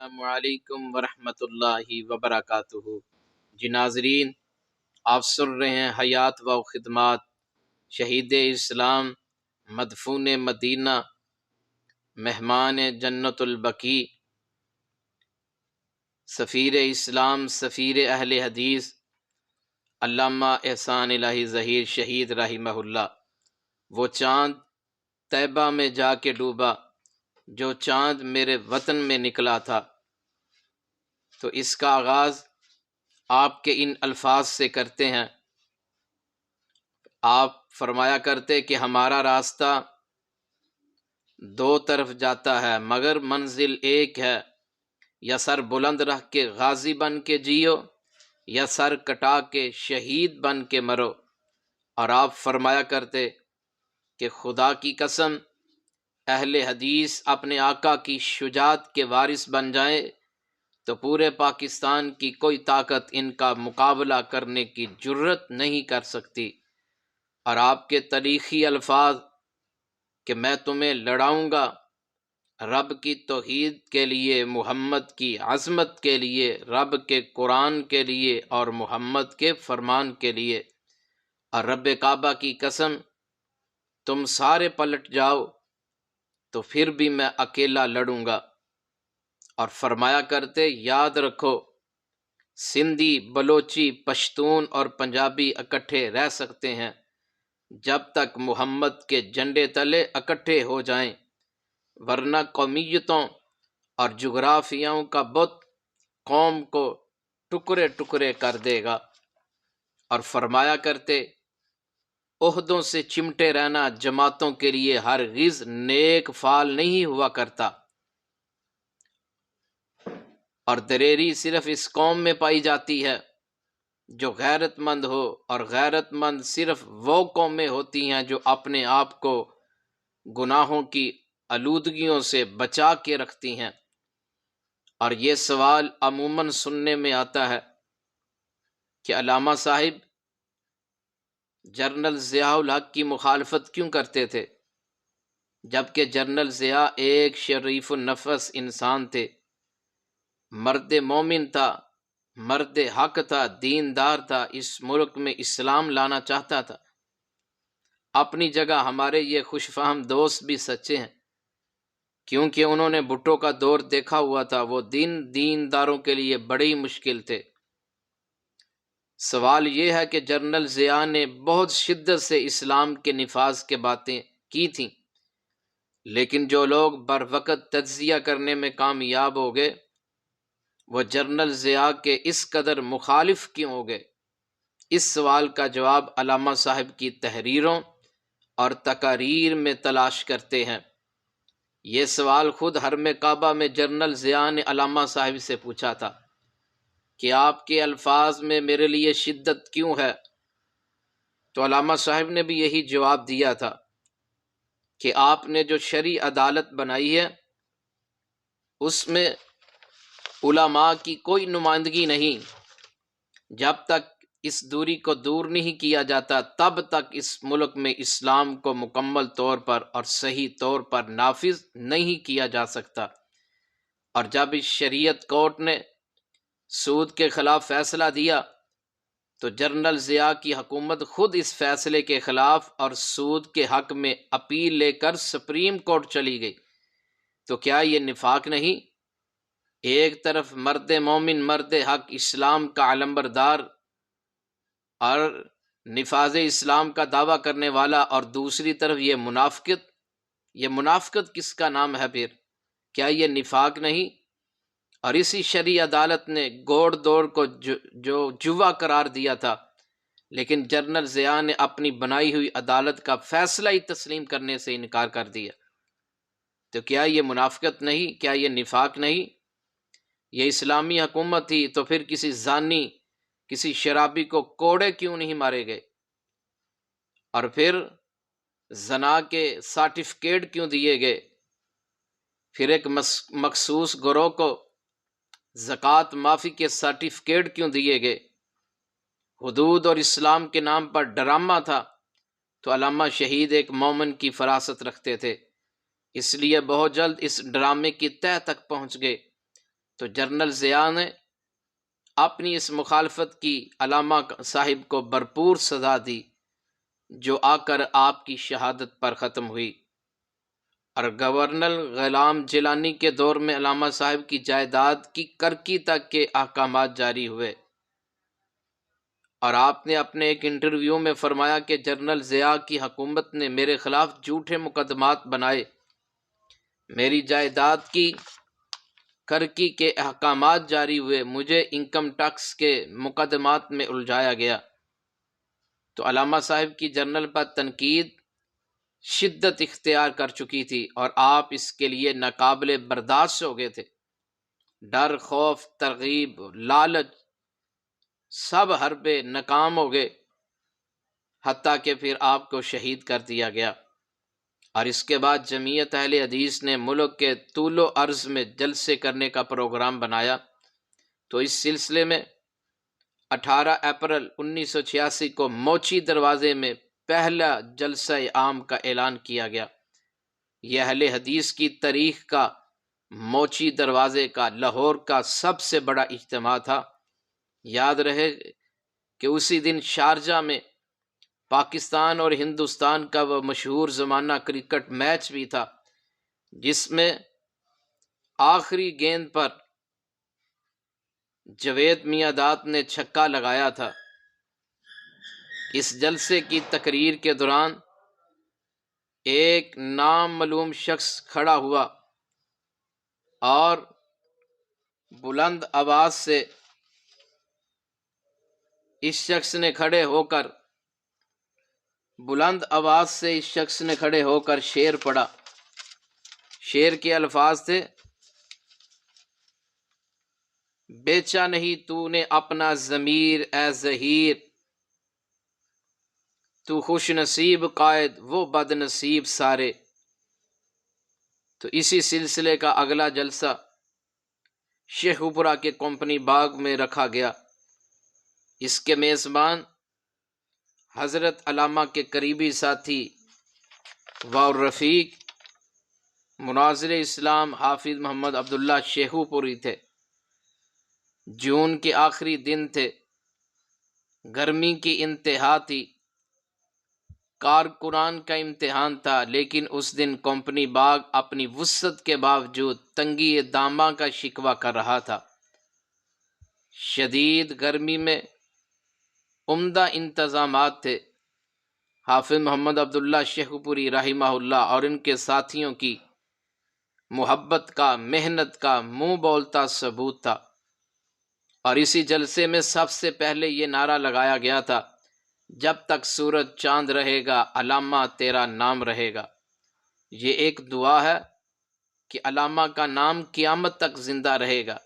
السلام علیکم ورحمۃ اللہ وبرکاتہ۔ جی ناظرین، آپ سن رہے ہیں حیات و خدمات شہید اسلام مدفون مدینہ مہمان جنت البقیع سفیر اسلام سفیر اہل حدیث علامہ احسان الہی ظہیر شہید رحمہ اللہ۔ وہ چاند طیبہ میں جا کے ڈوبا جو چاند میرے وطن میں نکلا تھا۔ تو اس کا آغاز آپ کے ان الفاظ سے کرتے ہیں۔ آپ فرمایا کرتے کہ ہمارا راستہ دو طرف جاتا ہے مگر منزل ایک ہے، یا سر بلند رکھ کے غازی بن کے جیو یا سر کٹا کے شہید بن کے مرو۔ اور آپ فرمایا کرتے کہ خدا کی قسم اہل حدیث اپنے آقا کی شجاعت کے وارث بن جائیں تو پورے پاکستان کی کوئی طاقت ان کا مقابلہ کرنے کی جرت نہیں کر سکتی۔ اور آپ کے تاریخی الفاظ کہ میں تمہیں لڑاؤں گا رب کی توحید کے لیے، محمد کی عظمت کے لیے، رب کے قرآن کے لیے اور محمد کے فرمان کے لیے، اور رب کعبہ کی قسم تم سارے پلٹ جاؤ تو پھر بھی میں اکیلا لڑوں گا۔ اور فرمایا کرتے یاد رکھو سندھی، بلوچی، پشتون اور پنجابی اکٹھے رہ سکتے ہیں جب تک محمد کے جھنڈے تلے اکٹھے ہو جائیں، ورنہ قومیتوں اور جغرافیاؤں کا بت قوم کو ٹکڑے ٹکڑے کر دے گا۔ اور فرمایا کرتے عہدوں سے چمٹے رہنا جماعتوں کے لیے ہرگز نیک فعل نہیں ہوا کرتا، اور دلیری صرف اس قوم میں پائی جاتی ہے جو غیرت مند ہو، اور غیرت مند صرف وہ قومیں ہوتی ہیں جو اپنے آپ کو گناہوں کی آلودگیوں سے بچا کے رکھتی ہیں۔ اور یہ سوال عموماً سننے میں آتا ہے کہ علامہ صاحب جنرل ضیاء الحق کی مخالفت کیوں کرتے تھے، جبکہ جنرل ضیاء ایک شریف النفس انسان تھے، مرد مومن تھا، مرد حق تھا، دیندار تھا، اس ملک میں اسلام لانا چاہتا تھا۔ اپنی جگہ ہمارے یہ خوش فہم دوست بھی سچے ہیں، کیونکہ انہوں نے بھٹو کا دور دیکھا ہوا تھا۔ وہ دینداروں کے لیے بڑی مشکل تھے۔ سوال یہ ہے کہ جنرل ضیاء نے بہت شدت سے اسلام کے نفاذ کے باتیں کی تھیں، لیکن جو لوگ بر وقت تجزیہ کرنے میں کامیاب ہو گئے وہ جنرل ضیاء کے اس قدر مخالف کیوں ہو گئے؟ اس سوال کا جواب علامہ صاحب کی تحریروں اور تقاریر میں تلاش کرتے ہیں۔ یہ سوال خود حرم کعبہ میں جنرل ضیاء نے علامہ صاحب سے پوچھا تھا کہ آپ کے الفاظ میں میرے لیے شدت کیوں ہے؟ تو علامہ صاحب نے بھی یہی جواب دیا تھا کہ آپ نے جو شرعی عدالت بنائی ہے اس میں علماء کی کوئی نمائندگی نہیں۔ جب تک اس دوری کو دور نہیں کیا جاتا تب تک اس ملک میں اسلام کو مکمل طور پر اور صحیح طور پر نافذ نہیں کیا جا سکتا۔ اور جب اس شریعت کورٹ نے سود کے خلاف فیصلہ دیا تو جنرل ضیاء کی حکومت خود اس فیصلے کے خلاف اور سود کے حق میں اپیل لے کر سپریم کورٹ چلی گئی۔ تو کیا یہ نفاق نہیں؟ ایک طرف مرد مومن، مرد حق، اسلام کا علمبردار اور نفاذ اسلام کا دعویٰ کرنے والا، اور دوسری طرف یہ منافقت۔ یہ منافقت کس کا نام ہے پھر؟ کیا یہ نفاق نہیں؟ اور اسی شرعی عدالت نے گوڑ دوڑ کو جو جوا قرار دیا تھا، لیکن جنرل ضیاء نے اپنی بنائی ہوئی عدالت کا فیصلہ ہی تسلیم کرنے سے انکار کر دیا۔ تو کیا یہ منافقت نہیں؟ کیا یہ نفاق نہیں؟ یہ اسلامی حکومت تھی تو پھر کسی زانی، کسی شرابی کو کوڑے کیوں نہیں مارے گئے؟ اور پھر زنا کے سرٹیفکیٹ کیوں دیے گئے؟ پھر ایک مخصوص گروہ کو زکوٰۃ معافی کے سرٹیفکیٹ کیوں دیے گئے؟ حدود اور اسلام کے نام پر ڈرامہ تھا تو علامہ شہید ایک مومن کی فراست رکھتے تھے، اس لیے بہت جلد اس ڈرامے کی تہہ تک پہنچ گئے۔ تو جنرل ضیاء نے اپنی اس مخالفت کی علامہ صاحب کو بھرپور سزا دی، جو آ کر آپ کی شہادت پر ختم ہوئی۔ اور گورنر غلام جیلانی کے دور میں علامہ صاحب کی جائیداد کی کرکی تک کے احکامات جاری ہوئے، اور آپ نے اپنے ایک انٹرویو میں فرمایا کہ جنرل ضیاء کی حکومت نے میرے خلاف جھوٹے مقدمات بنائے، میری جائیداد کی کرکی کے احکامات جاری ہوئے، مجھے انکم ٹیکس کے مقدمات میں الجھایا گیا۔ تو علامہ صاحب کی جنرل پر تنقید شدت اختیار کر چکی تھی، اور آپ اس کے لیے ناقابل برداشت ہو گئے تھے۔ ڈر، خوف، ترغیب، لالچ سب حربے ناکام ہو گئے، حتیٰ کہ پھر آپ کو شہید کر دیا گیا۔ اور اس کے بعد جمعیت اہل حدیث نے ملک کے طول و عرض میں جلسے کرنے کا پروگرام بنایا، تو اس سلسلے میں 18 اپریل 1986 کو موچی دروازے میں پہلا جلسہ عام کا اعلان کیا گیا۔ یہ اہل حدیث کی تاریخ کا موچی دروازے کا لاہور کا سب سے بڑا اجتماع تھا۔ یاد رہے کہ اسی دن شارجہ میں پاکستان اور ہندوستان کا وہ مشہور زمانہ کرکٹ میچ بھی تھا، جس میں آخری گیند پر جاوید میاں داد نے چھکا لگایا تھا۔ اس جلسے کی تقریر کے دوران ایک نام معلوم شخص کھڑا ہوا اور بلند آواز سے اس شخص نے کھڑے ہو کر شعر پڑھا۔ شعر کے الفاظ تھے: بیچا نہیں تو نے اپنا ضمیر اے ظہیر، تو خوش نصیب قائد وہ بد نصیب سارے۔ تو اسی سلسلے کا اگلا جلسہ شیخوپورہ کے کمپنی باغ میں رکھا گیا۔ اس کے میزبان حضرت علامہ کے قریبی ساتھی و رفیق مناظر اسلام حافظ محمد عبداللہ شیخوپوری تھے۔ جون کے آخری دن تھے، گرمی کی انتہا تھی، کارکنان کا امتحان تھا، لیکن اس دن کمپنی باغ اپنی وسعت کے باوجود تنگی داماں کا شکوہ کر رہا تھا۔ شدید گرمی میں عمدہ انتظامات تھے۔ حافظ محمد عبداللہ شیخوپوری رحمہ اللہ اور ان کے ساتھیوں کی محبت کا، محنت کا منہ بولتا ثبوت تھا۔ اور اسی جلسے میں سب سے پہلے یہ نعرہ لگایا گیا تھا: جب تک سورج چاند رہے گا علامہ تیرا نام رہے گا۔ یہ ایک دعا ہے کہ علامہ کا نام قیامت تک زندہ رہے گا۔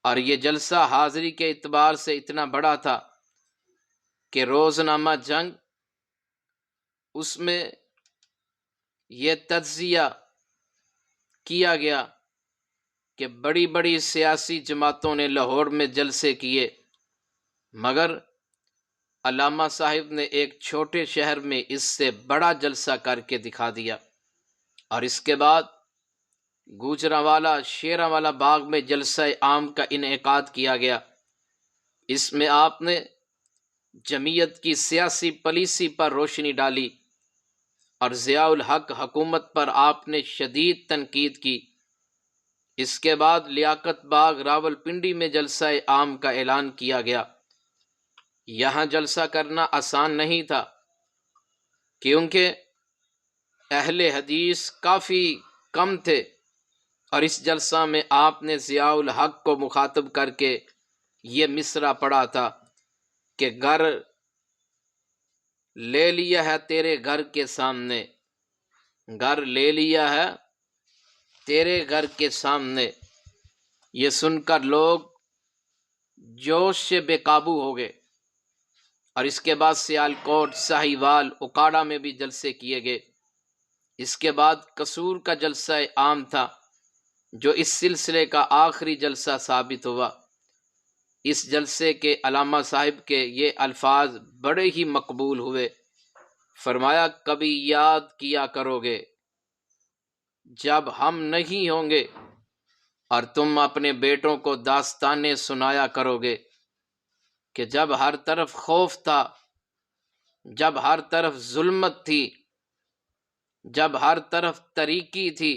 اور یہ جلسہ حاضری کے اعتبار سے اتنا بڑا تھا کہ روزنامہ جنگ اس میں یہ تجزیہ کیا گیا کہ بڑی بڑی سیاسی جماعتوں نے لاہور میں جلسے کیے، مگر علامہ صاحب نے ایک چھوٹے شہر میں اس سے بڑا جلسہ کر کے دکھا دیا۔ اور اس کے بعد گوجرانوالہ شیراں باغ میں جلسہ عام کا انعقاد کیا گیا۔ اس میں آپ نے جمعیت کی سیاسی پالیسی پر روشنی ڈالی، اور ضیاء الحق حکومت پر آپ نے شدید تنقید کی۔ اس کے بعد لیاقت باغ راولپنڈی میں جلسہ عام کا اعلان کیا گیا۔ یہاں جلسہ کرنا آسان نہیں تھا، کیونکہ اہل حدیث کافی کم تھے، اور اس جلسہ میں آپ نے ضیاء الحق کو مخاطب کر کے یہ مصرع پڑھا تھا کہ گھر لے لیا ہے تیرے گھر کے سامنے، گھر لے لیا ہے تیرے گھر کے سامنے۔ یہ سن کر لوگ جوش سے بے قابو ہو گئے، اور اس کے بعد سیالکوٹ، ساہیوال، اکاڑا میں بھی جلسے کیے گئے۔ اس کے بعد قصور کا جلسہ عام تھا، جو اس سلسلے کا آخری جلسہ ثابت ہوا۔ اس جلسے کے علامہ صاحب کے یہ الفاظ بڑے ہی مقبول ہوئے۔ فرمایا: کبھی یاد کیا کرو گے جب ہم نہیں ہوں گے، اور تم اپنے بیٹوں کو داستانیں سنایا کرو گے کہ جب ہر طرف خوف تھا، جب ہر طرف ظلمت تھی، جب ہر طرف تاریکی تھی،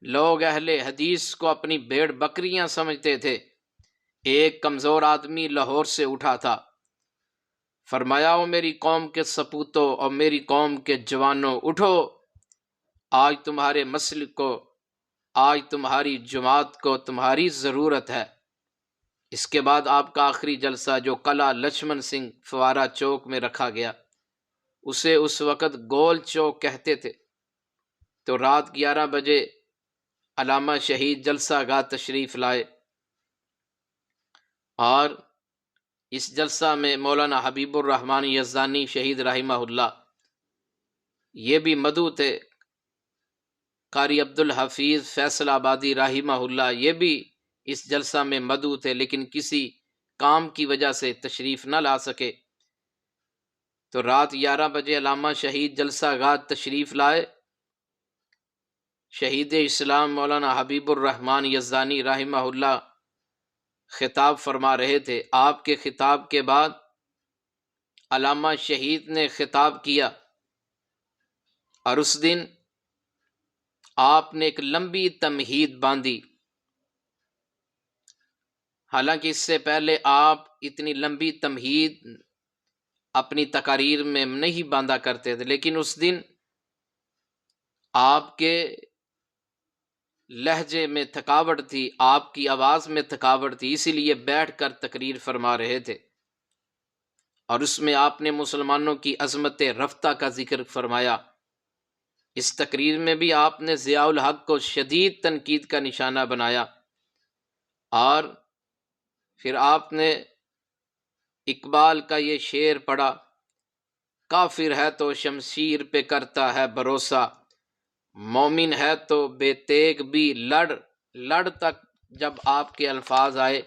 لوگ اہل حدیث کو اپنی بھیڑ بکریاں سمجھتے تھے، ایک کمزور آدمی لاہور سے اٹھا تھا، فرمایا او میری قوم کے سپوتوں اور میری قوم کے جوانوں، اٹھو، آج تمہارے مسلک کو، آج تمہاری جماعت کو تمہاری ضرورت ہے۔ اس کے بعد آپ کا آخری جلسہ جو قلعہ لچھمن سنگھ فوارہ چوک میں رکھا گیا، اسے اس وقت گول چوک کہتے تھے، تو رات 11 بجے علامہ شہید جلسہ گاہ تشریف لائے، اور اس جلسہ میں مولانا حبیب الرحمن یزدانی شہید رحمہ اللہ یہ بھی مدعو تھے، قاری عبدالحفیظ فیصل آبادی رحمہ اللہ یہ بھی اس جلسہ میں مدعو تھے، لیکن کسی کام کی وجہ سے تشریف نہ لا سکے، تو رات 11 بجے علامہ شہید جلسہ گاہ تشریف لائے۔ شہید اسلام مولانا حبیب الرحمن یزدانی رحمہ اللہ خطاب فرما رہے تھے، آپ کے خطاب کے بعد علامہ شہید نے خطاب کیا، اور اس دن آپ نے ایک لمبی تمہید باندھی، حالانکہ اس سے پہلے آپ اتنی لمبی تمہید اپنی تقاریر میں نہیں باندھا کرتے تھے، لیکن اس دن آپ کے لہجے میں تھکاوٹ تھی، آپ کی آواز میں تھکاوٹ تھی، اسی لیے بیٹھ کر تقریر فرما رہے تھے، اور اس میں آپ نے مسلمانوں کی عظمت رفتہ کا ذکر فرمایا۔ اس تقریر میں بھی آپ نے ضیاء الحق کو شدید تنقید کا نشانہ بنایا، اور پھر آپ نے اقبال کا یہ شعر پڑھا، کافر ہے تو شمشیر پہ کرتا ہے بھروسہ، مومن ہے تو بے تیغ بھی لڑ تک جب آپ کے الفاظ آئے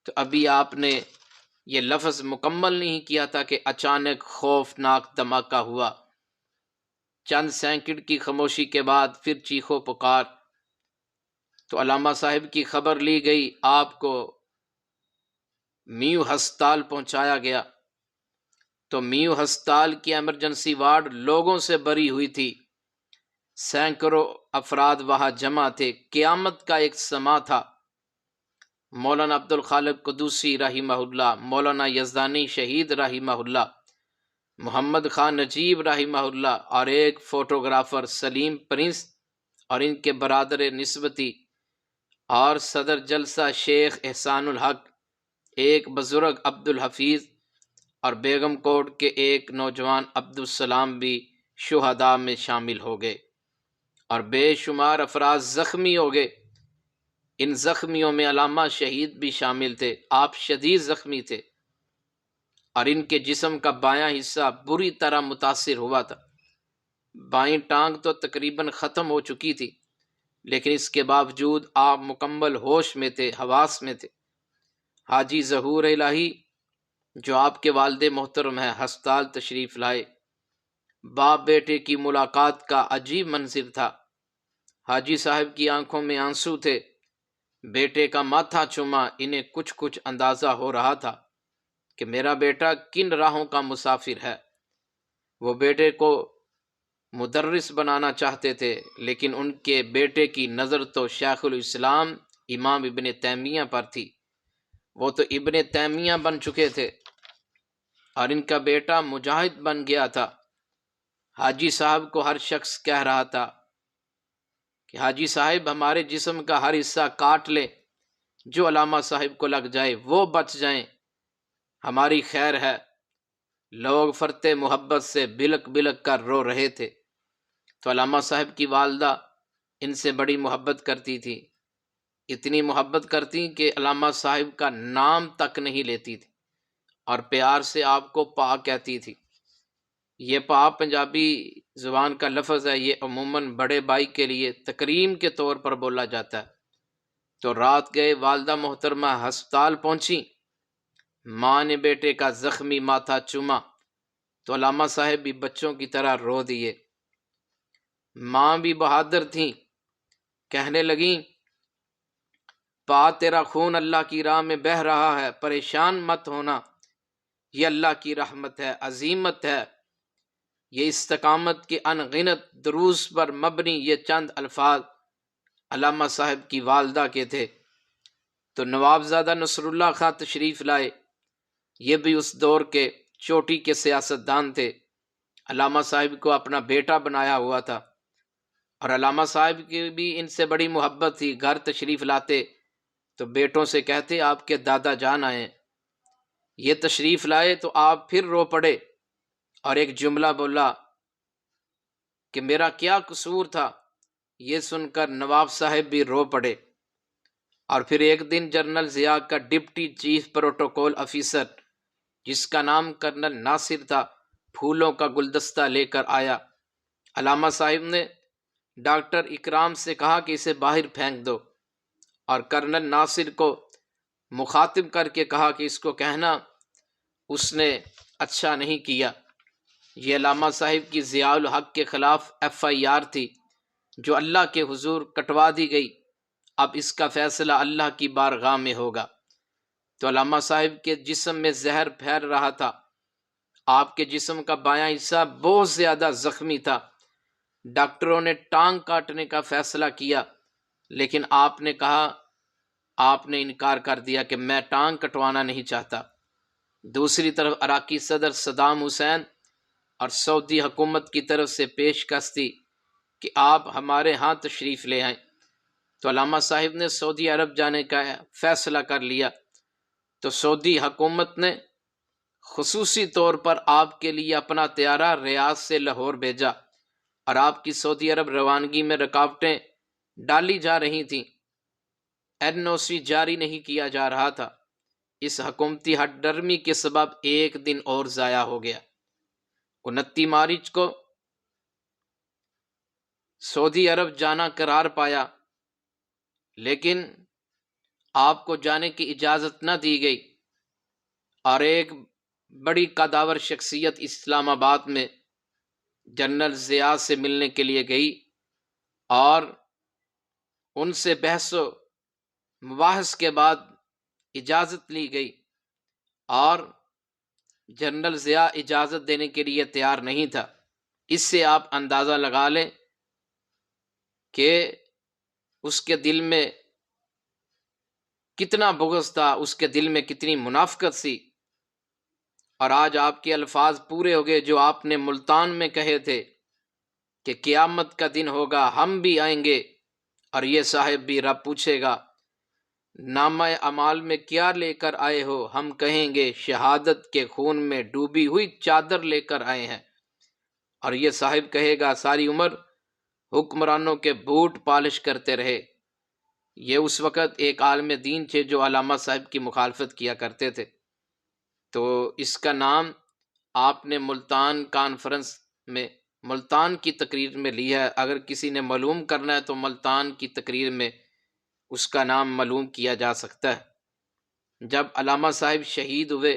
تو ابھی آپ نے یہ لفظ مکمل نہیں کیا تھا کہ اچانک خوفناک دھماکہ ہوا، چند سیکنڈ کی خاموشی کے بعد پھر چیخو پکار، تو علامہ صاحب کی خبر لی گئی، آپ کو میو ہسپتال پہنچایا گیا، تو میو ہسپتال کی ایمرجنسی وارڈ لوگوں سے بھری ہوئی تھی، سینکڑوں افراد وہاں جمع تھے، قیامت کا ایک سماں تھا۔ مولانا عبدالخالق قدوسی رحمہ اللہ، مولانا یزدانی شہید رحمہ اللہ، محمد خان نجیب رحمہ اللہ، اور ایک فوٹوگرافر سلیم پرنس اور ان کے برادر نسبتی، اور صدر جلسہ شیخ احسان الحق، ایک بزرگ عبدالحفیظ، اور بیگم کوٹ کے ایک نوجوان عبدالسلام بھی شہداء میں شامل ہو گئے، اور بے شمار افراد زخمی ہو گئے۔ ان زخمیوں میں علامہ شہید بھی شامل تھے، آپ شدید زخمی تھے، اور ان کے جسم کا بایاں حصہ بری طرح متاثر ہوا تھا، بائیں ٹانگ تو تقریباً ختم ہو چکی تھی، لیکن اس کے باوجود آپ مکمل ہوش میں تھے، حواس میں تھے۔ حاجی ظہور الہی جو آپ کے والد محترم ہیں ہسپتال تشریف لائے، باپ بیٹے کی ملاقات کا عجیب منظر تھا، حاجی صاحب کی آنکھوں میں آنسو تھے، بیٹے کا ماتھا چوما، انہیں کچھ اندازہ ہو رہا تھا کہ میرا بیٹا کن راہوں کا مسافر ہے۔ وہ بیٹے کو مدرس بنانا چاہتے تھے، لیکن ان کے بیٹے کی نظر تو شیخ الاسلام امام ابن تیمیہ پر تھی، وہ تو ابن تیمیہ بن چکے تھے، اور ان کا بیٹا مجاہد بن گیا تھا۔ حاجی صاحب کو ہر شخص کہہ رہا تھا کہ حاجی صاحب ہمارے جسم کا ہر حصہ کاٹ لے، جو علامہ صاحب کو لگ جائے وہ بچ جائیں، ہماری خیر ہے۔ لوگ فرتے محبت سے بلک بلک کر رو رہے تھے، تو علامہ صاحب کی والدہ ان سے بڑی محبت کرتی تھی، اتنی محبت کرتی کہ علامہ صاحب کا نام تک نہیں لیتی تھی، اور پیار سے آپ کو پا کہتی تھی۔ یہ پا پنجابی زبان کا لفظ ہے، یہ عموماً بڑے بھائی کے لیے تکریم کے طور پر بولا جاتا ہے۔ تو رات گئے، والدہ محترمہ ہسپتال پہنچی، ماں نے بیٹے کا زخمی ماتھا چوما، تو علامہ صاحب بھی بچوں کی طرح رو دیے۔ ماں بھی بہادر تھیں، کہنے لگیں تیرا خون اللہ کی راہ میں بہہ رہا ہے، پریشان مت ہونا، یہ اللہ کی رحمت ہے، عظیمت ہے۔ یہ استقامت کے انگنت دروس پر مبنی یہ چند الفاظ علامہ صاحب کی والدہ کے تھے۔ تو نوابزادہ نصر اللہ خاں تشریف لائے، یہ بھی اس دور کے چوٹی کے سیاستدان تھے، علامہ صاحب کو اپنا بیٹا بنایا ہوا تھا، اور علامہ صاحب کی بھی ان سے بڑی محبت تھی۔ گھر تشریف لاتے تو بیٹوں سے کہتے آپ کے دادا جان آئے، یہ تشریف لائے تو آپ پھر رو پڑے اور ایک جملہ بولا کہ میرا کیا قصور تھا۔ یہ سن کر نواب صاحب بھی رو پڑے۔ اور پھر ایک دن جنرل ضیاء کا ڈپٹی چیف پروٹوکول افیسر، جس کا نام کرنل ناصر تھا، پھولوں کا گلدستہ لے کر آیا۔ علامہ صاحب نے ڈاکٹر اکرام سے کہا کہ اسے باہر پھینک دو، اور کرنل ناصر کو مخاطب کر کے کہا کہ اس کو کہنا اس نے اچھا نہیں کیا۔ یہ علامہ صاحب کی ضیاء الحق کے خلاف FIR تھی، جو اللہ کے حضور کٹوا دی گئی۔ اب اس کا فیصلہ اللہ کی بارگاہ میں ہوگا۔ تو علامہ صاحب کے جسم میں زہر پھیل رہا تھا، آپ کے جسم کا بایاں حصہ بہت زیادہ زخمی تھا۔ ڈاکٹروں نے ٹانگ کاٹنے کا فیصلہ کیا، لیکن آپ نے کہا، آپ نے انکار کر دیا کہ میں ٹانگ کٹوانا نہیں چاہتا۔ دوسری طرف عراقی صدر صدام حسین اور سعودی حکومت کی طرف سے پیشکش تھی کہ آپ ہمارے ہاں تشریف لے آئیں۔ تو علامہ صاحب نے سعودی عرب جانے کا فیصلہ کر لیا۔ تو سعودی حکومت نے خصوصی طور پر آپ کے لیے اپنا طیارہ ریاض سے لاہور بھیجا، اور آپ کی سعودی عرب روانگی میں رکاوٹیں ڈالی جا رہی تھیں۔ NOC جاری نہیں کیا جا رہا تھا۔ اس حکومتی ہٹ ڈرمی کے سبب ایک دن اور ضائع ہو گیا۔ 29 مارچ کو سعودی عرب جانا قرار پایا، لیکن آپ کو جانے کی اجازت نہ دی گئی، اور ایک بڑی قداور شخصیت اسلام آباد میں جنرل ضیاء سے ملنے کے لیے گئی، اور ان سے بحث و مباحث کے بعد اجازت لی گئی، اور جنرل ضیاء اجازت دینے کے لیے تیار نہیں تھا۔ اس سے آپ اندازہ لگا لیں کہ اس کے دل میں کتنا بغض تھا، اس کے دل میں کتنی منافقت سی۔ اور آج آپ کے الفاظ پورے ہو گئے جو آپ نے ملتان میں کہے تھے کہ قیامت کا دن ہوگا، ہم بھی آئیں گے، اور یہ صاحب بھی، رب پوچھے گا نامہ اعمال میں کیا لے کر آئے ہو؟ ہم کہیں گے شہادت کے خون میں ڈوبی ہوئی چادر لے کر آئے ہیں، اور یہ صاحب کہے گا ساری عمر حکمرانوں کے بوٹ پالش کرتے رہے۔ یہ اس وقت ایک عالم دین تھے جو علامہ صاحب کی مخالفت کیا کرتے تھے۔ تو اس کا نام آپ نے ملتان کانفرنس میں، ملتان کی تقریر میں لیا ہے۔ اگر کسی نے معلوم کرنا ہے تو ملتان کی تقریر میں اس کا نام معلوم کیا جا سکتا ہے۔ جب علامہ صاحب شہید ہوئے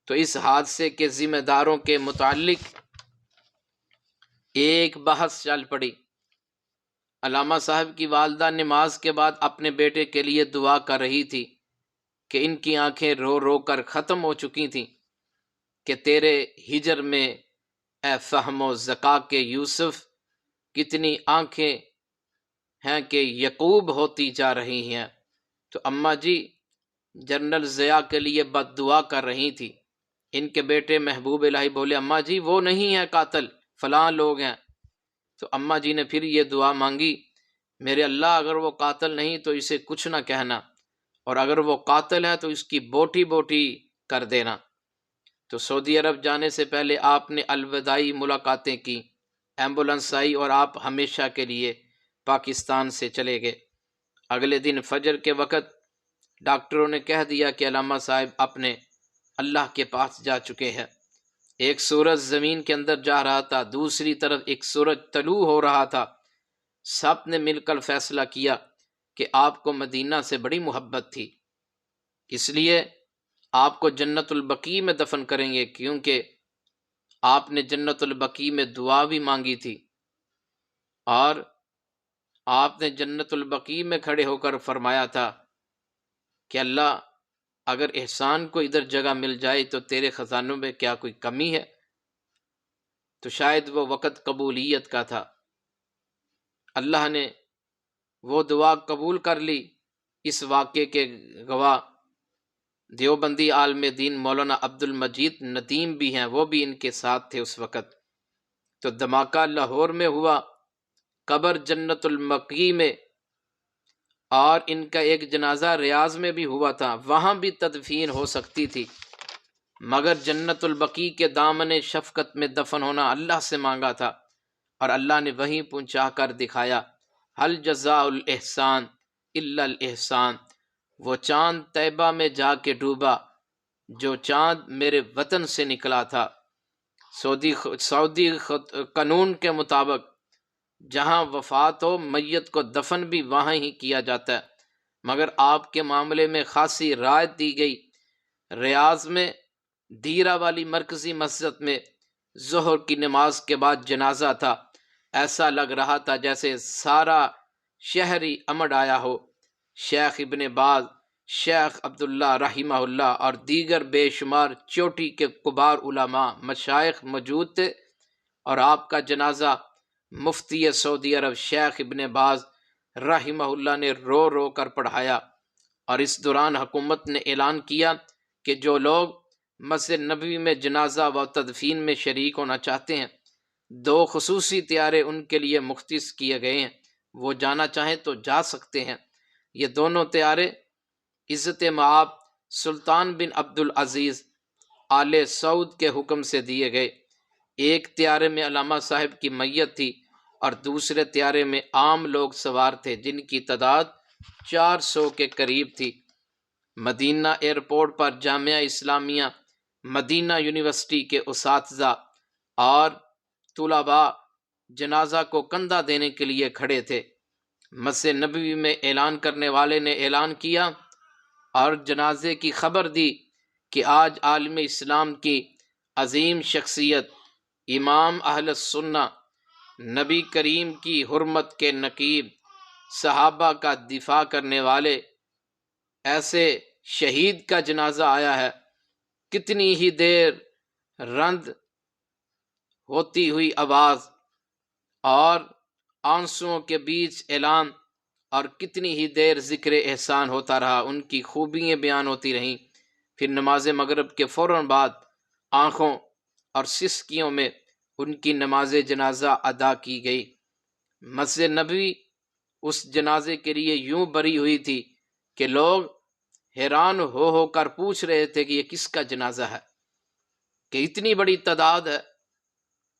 تو اس حادثے کے ذمہ داروں کے متعلق ایک بحث چل پڑی۔ علامہ صاحب کی والدہ نماز کے بعد اپنے بیٹے کے لیے دعا کر رہی تھی کہ ان کی آنکھیں رو رو کر ختم ہو چکی تھیں کہ تیرے ہجر میں اے فہم و ذکا کے یوسف، کتنی آنکھیں ہیں کہ یعقوب ہوتی جا رہی ہیں۔ تو اماں جی جنرل ضیاء کے لیے بد دعا کر رہی تھی۔ ان کے بیٹے محبوب الہی بولے اماں جی وہ نہیں ہے قاتل، فلاں لوگ ہیں۔ تو اماں جی نے پھر یہ دعا مانگی، میرے اللہ اگر وہ قاتل نہیں تو اسے کچھ نہ کہنا، اور اگر وہ قاتل ہے تو اس کی بوٹی بوٹی کر دینا۔ تو سعودی عرب جانے سے پہلے آپ نے الوداعی ملاقاتیں کی، ایمبولنس آئی اور آپ ہمیشہ کے لیے پاکستان سے چلے گئے۔ اگلے دن فجر کے وقت ڈاکٹروں نے کہہ دیا کہ علامہ صاحب اپنے اللہ کے پاس جا چکے ہیں۔ ایک سورج زمین کے اندر جا رہا تھا، دوسری طرف ایک سورج طلوع ہو رہا تھا۔ سب نے مل کر فیصلہ کیا کہ آپ کو مدینہ سے بڑی محبت تھی، اس لیے آپ کو جنت البقیع میں دفن کریں گے، کیونکہ آپ نے جنت البقیع میں دعا بھی مانگی تھی، اور آپ نے جنت البقیع میں کھڑے ہو کر فرمایا تھا کہ اللہ اگر احسان کو ادھر جگہ مل جائے تو تیرے خزانوں میں کیا کوئی کمی ہے؟ تو شاید وہ وقت قبولیت کا تھا، اللہ نے وہ دعا قبول کر لی۔ اس واقعے کے گواہ دیوبندی عالم دین مولانا عبد المجید ندیم بھی ہیں، وہ بھی ان کے ساتھ تھے اس وقت۔ تو دھماکہ لاہور میں ہوا، قبر جنت المقی میں، اور ان کا ایک جنازہ ریاض میں بھی ہوا تھا، وہاں بھی تدفین ہو سکتی تھی، مگر جنت البقیع کے دامن شفقت میں دفن ہونا اللہ سے مانگا تھا، اور اللہ نے وہیں پہنچا کر دکھایا۔ هل جزاء الاحسان الا الاحسان، وہ چاند طیبہ میں جا کے ڈوبا جو چاند میرے وطن سے نکلا تھا۔ سعودی قانون کے مطابق جہاں وفات ہو میت کو دفن بھی وہاں ہی کیا جاتا ہے، مگر آپ کے معاملے میں خاصی رعایت دی گئی۔ ریاض میں دیرہ والی مرکزی مسجد میں ظہر کی نماز کے بعد جنازہ تھا، ایسا لگ رہا تھا جیسے سارا شہر ہی امڑ آیا ہو۔ شیخ ابن باز، شیخ عبداللہ رحمہ اللہ اور دیگر بے شمار چوٹی کے کبار علماء مشائخ موجود تھے، اور آپ کا جنازہ مفتی سعودی عرب شیخ ابن باز رحمہ اللہ نے رو رو کر پڑھایا۔ اور اس دوران حکومت نے اعلان کیا کہ جو لوگ مسجد نبوی میں جنازہ و تدفین میں شریک ہونا چاہتے ہیں، 2 خصوصی طیارے ان کے لیے مختص کیے گئے ہیں، وہ جانا چاہیں تو جا سکتے ہیں۔ یہ دونوں طیارے عزت مآب سلطان بن عبدالعزیز آل سعود کے حکم سے دیے گئے۔ ایک طیارے میں علامہ صاحب کی میت تھی، اور دوسرے طیارے میں عام لوگ سوار تھے جن کی تعداد 400 کے قریب تھی۔ مدینہ ایئرپورٹ پر جامعہ اسلامیہ مدینہ یونیورسٹی کے اساتذہ اور طلباء جنازہ کو کندھا دینے کے لیے کھڑے تھے۔ مسجد نبوی میں اعلان کرنے والے نے اعلان کیا اور جنازے کی خبر دی کہ آج عالم اسلام کی عظیم شخصیت، امام اہل السنہ، نبی کریم کی حرمت کے نقیب، صحابہ کا دفاع کرنے والے ایسے شہید کا جنازہ آیا ہے۔ کتنی ہی دیر رند ہوتی ہوئی آواز اور آنسوؤں کے بیچ اعلان، اور کتنی ہی دیر ذکر احسان ہوتا رہا، ان کی خوبیاں بیان ہوتی رہیں۔ پھر نماز مغرب کے فوراً بعد آنکھوں اور سسکیوں میں ان کی نماز جنازہ ادا کی گئی۔ مسجد نبوی اس جنازے کے لیے یوں بھری ہوئی تھی کہ لوگ حیران ہو کر پوچھ رہے تھے کہ یہ کس کا جنازہ ہے، کہ اتنی بڑی تعداد ہے،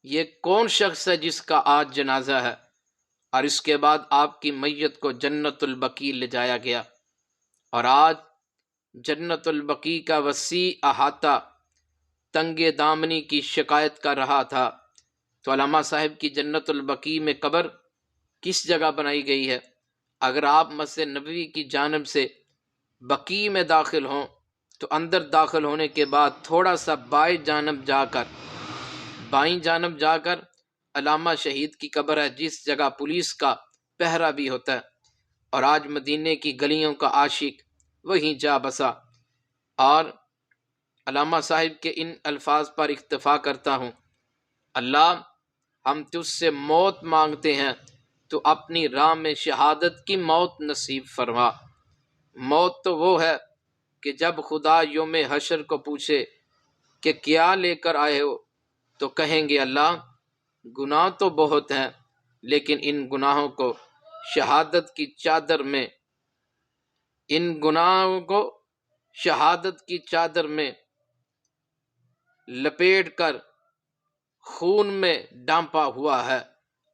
یہ کون شخص ہے جس کا آج جنازہ ہے۔ اور اس کے بعد آپ کی میت کو جنت البقیع لے جایا گیا، اور آج جنت البقیع کا وسیع احاطہ تنگ دامنی کی شکایت کر رہا تھا۔ تو علامہ صاحب کی جنت البقیع میں قبر کس جگہ بنائی گئی ہے؟ اگر آپ مسجد نبوی کی جانب سے بقیع میں داخل ہوں تو اندر داخل ہونے کے بعد تھوڑا سا بائیں جانب جا کر علامہ شہید کی قبر ہے، جس جگہ پولیس کا پہرا بھی ہوتا ہے، اور آج مدینے کی گلیوں کا عاشق وہیں جا بسا۔ اور علامہ صاحب کے ان الفاظ پر اکتفا کرتا ہوں: اللہ، ہم تجھ سے موت مانگتے ہیں، تو اپنی راہ میں شہادت کی موت نصیب فرما۔ موت تو وہ ہے کہ جب خدا یوم حشر کو پوچھے کہ کیا لے کر آئے ہو، تو کہیں گے اللہ گناہ تو بہت ہیں، لیکن ان گناہوں کو شہادت کی چادر میں لپیٹ کر خون میں ڈانپا ہوا ہے۔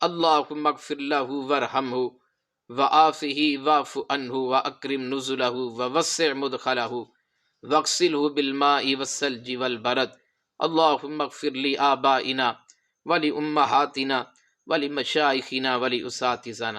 اللہم اغفر لہ وارحمہ وعافہ واعف عنہ واکرم نزلہ ووسع مدخلہ واغسلہ بالماء والثلج والبرد۔ اللہم اغفر لآبائنا ولأمہاتنا ولمشائخنا ولأساتذتنا۔